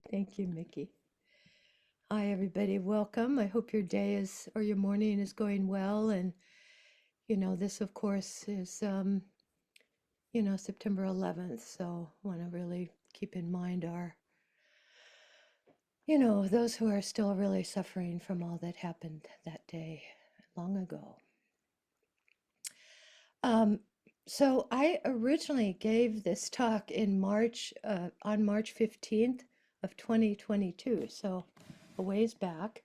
Thank you, Mickey. Hi, everybody. Welcome. I hope your day is or your morning is going well. And this, of course, is September 11th. So, want to really keep in mind those who are still really suffering from all that happened that day long ago. So I originally gave this talk in March, on March 15th of 2022. So a ways back.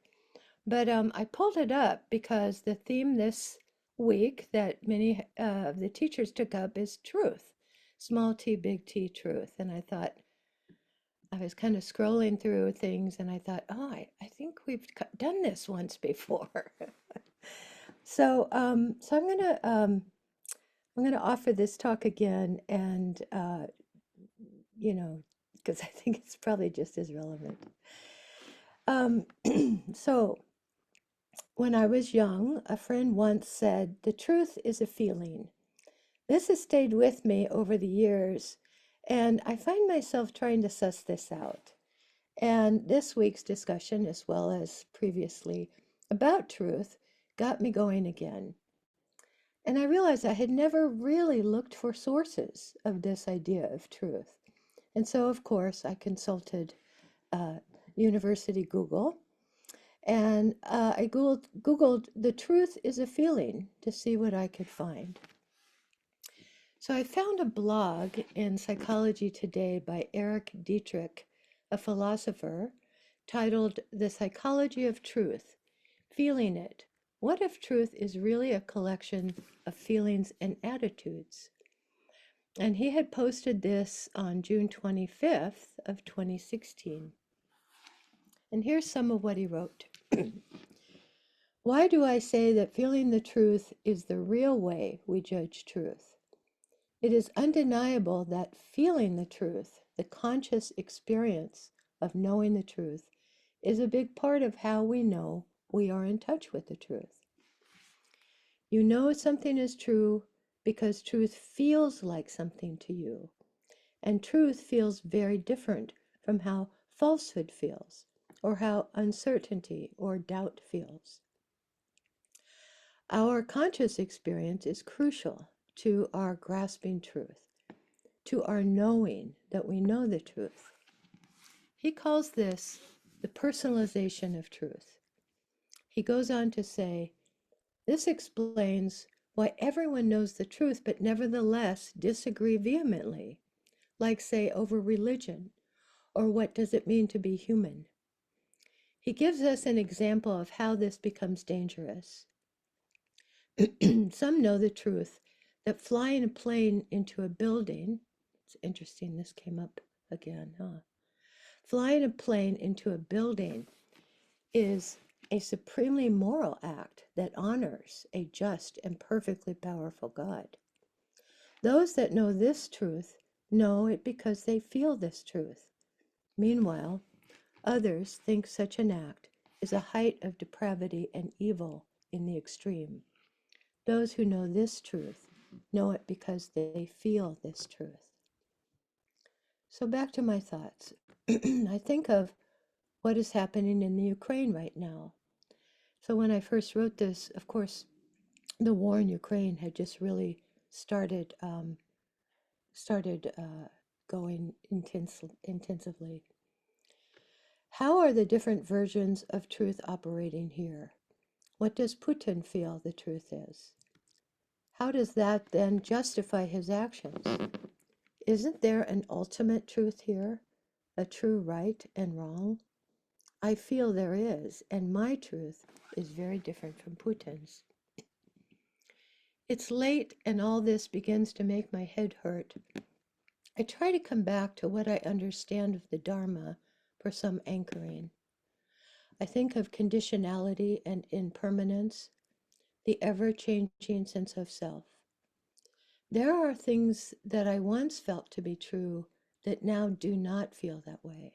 But I pulled it up because the theme this week that many of the teachers took up is truth, small t, big T, truth. And I thought, I was kind of scrolling through things and I thought, oh, I think we've done this once before. So I'm gonna offer this talk again, and because I think it's probably just as relevant. So when I was young, a friend once said, "The truth is a feeling." This has stayed with me over the years, and I find myself trying to suss this out. And this week's discussion, as well as previously about truth, got me going again. And I realized I had never really looked for sources of this idea of truth. And so, of course, I consulted University Google, and I Googled "the truth is a feeling" to see what I could find. So I found a blog in Psychology Today by Eric Dietrich, a philosopher, titled "The Psychology of Truth, Feeling It. What if truth is really a collection of feelings and attitudes?" And he had posted this on June 25th of 2016. And here's some of what he wrote. Why do I say that feeling the truth is the real way we judge truth? It is undeniable that feeling the truth, the conscious experience of knowing the truth, is a big part of how we know we are in touch with the truth. You know something is true because truth feels like something to you, and truth feels very different from how falsehood feels, or how uncertainty or doubt feels. Our conscious experience is crucial to our grasping truth, to our knowing that we know the truth. He calls this the personalization of truth. He goes on to say, this explains why everyone knows the truth but nevertheless disagree vehemently, like, say, over religion, or what does it mean to be human. He gives us an example of how this becomes dangerous. Some know the truth that flying a plane into a building, it's interesting, this came up again, huh? Flying a plane into a building is a supremely moral act that honors a just and perfectly powerful God. Those that know this truth know it because they feel this truth. Meanwhile, others think such an act is a height of depravity and evil in the extreme. Those who know this truth know it because they feel this truth. So back to my thoughts. I think of what is happening in the Ukraine right now. So when I first wrote this, of course, the war in Ukraine had just really started going intensively. How are the different versions of truth operating here? What does Putin feel the truth is? How does that then justify his actions? Isn't there an ultimate truth here, a true right and wrong? I feel there is, and my truth is very different from Putin's. It's late, and all this begins to make my head hurt. I try to come back to what I understand of the Dharma for some anchoring. I think of conditionality and impermanence, the ever-changing sense of self. There are things that I once felt to be true that now do not feel that way.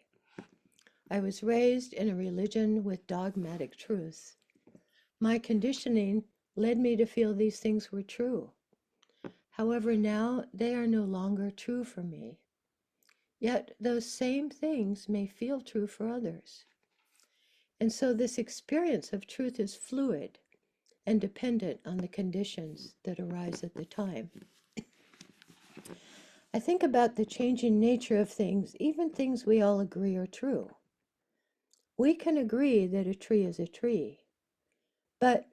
I was raised in a religion with dogmatic truths. My conditioning led me to feel these things were true. However, now they are no longer true for me. Yet those same things may feel true for others. And so this experience of truth is fluid and dependent on the conditions that arise at the time. I think about the changing nature of things, even things we all agree are true. We can agree that a tree is a tree, but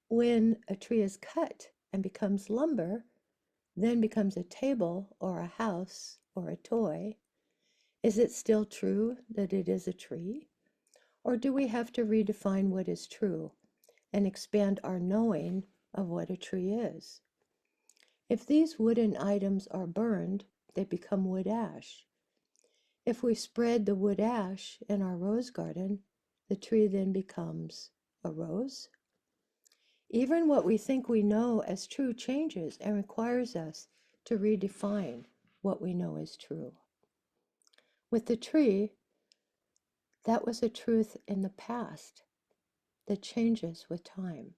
when a tree is cut and becomes lumber, then becomes a table or a house or a toy, is it still true that it is a tree? Or do we have to redefine what is true and expand our knowing of what a tree is? If these wooden items are burned, they become wood ash. If we spread the wood ash in our rose garden, the tree then becomes a rose. Even what we think we know as true changes and requires us to redefine what we know as true. With the tree, that was a truth in the past that changes with time.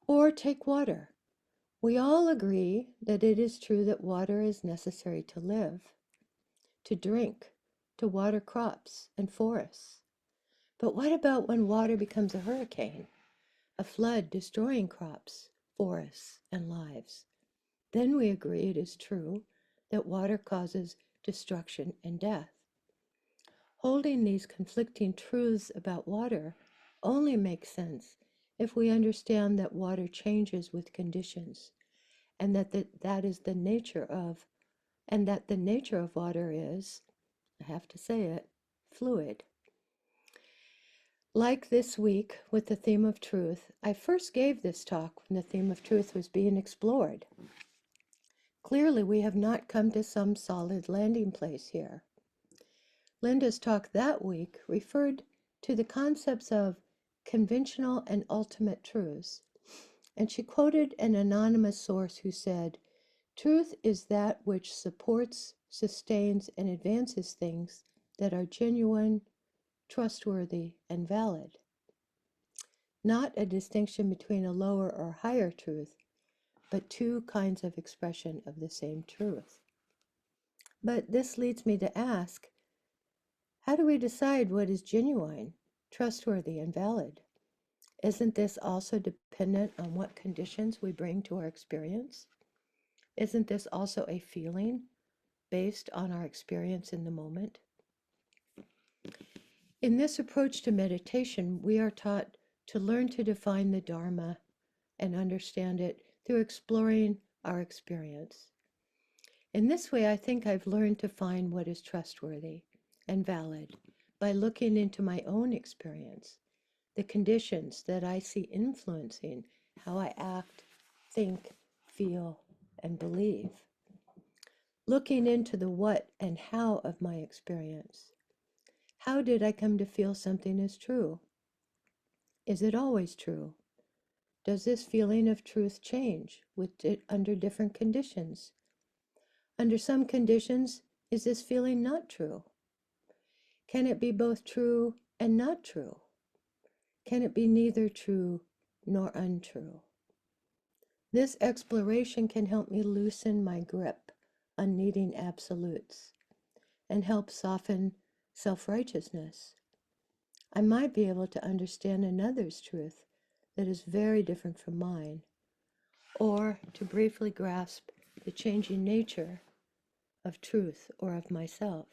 Or take water. We all agree that it is true that water is necessary to live, to drink, to water crops and forests. But what about when water becomes a hurricane, a flood destroying crops, forests, and lives? Then we agree it is true that water causes destruction and death. Holding these conflicting truths about water only makes sense if we understand that water changes with conditions, and that the nature of water is, I have to say it, fluid. Like this week with the theme of truth, I first gave this talk when the theme of truth was being explored. Clearly, we have not come to some solid landing place here. Linda's talk that week referred to the concepts of conventional and ultimate truths, and she quoted an anonymous source who said, "Truth is that which supports, sustains, and advances things that are genuine, trustworthy, and valid." Not a distinction between a lower or higher truth, but two kinds of expression of the same truth. But this leads me to ask, how do we decide what is genuine, trustworthy, and valid? Isn't this also dependent on what conditions we bring to our experience? Isn't this also a feeling based on our experience in the moment? In this approach to meditation, we are taught to learn to define the Dharma and understand it through exploring our experience. In this way, I think I've learned to find what is trustworthy and valid by looking into my own experience, the conditions that I see influencing how I act, think, feel, and believe. Looking into the what and how of my experience. How did I come to feel something is true? Is it always true? Does this feeling of truth change under different conditions? Under some conditions, is this feeling not true? Can it be both true and not true? Can it be neither true nor untrue? This exploration can help me loosen my grip on needing absolutes and help soften self-righteousness. I might be able to understand another's truth that is very different from mine, or to briefly grasp the changing nature of truth or of myself.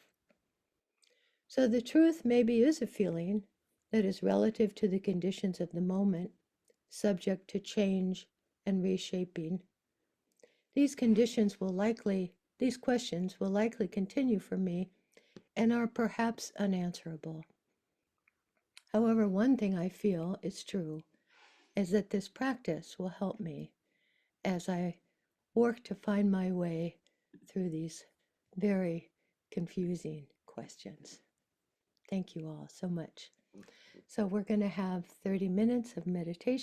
So the truth maybe is a feeling that is relative to the conditions of the moment, subject to change and reshaping. These questions will likely continue for me and are perhaps unanswerable. However, one thing I feel is true is that this practice will help me as I work to find my way through these very confusing questions. Thank you all so much. So we're going to have 30 minutes of meditation.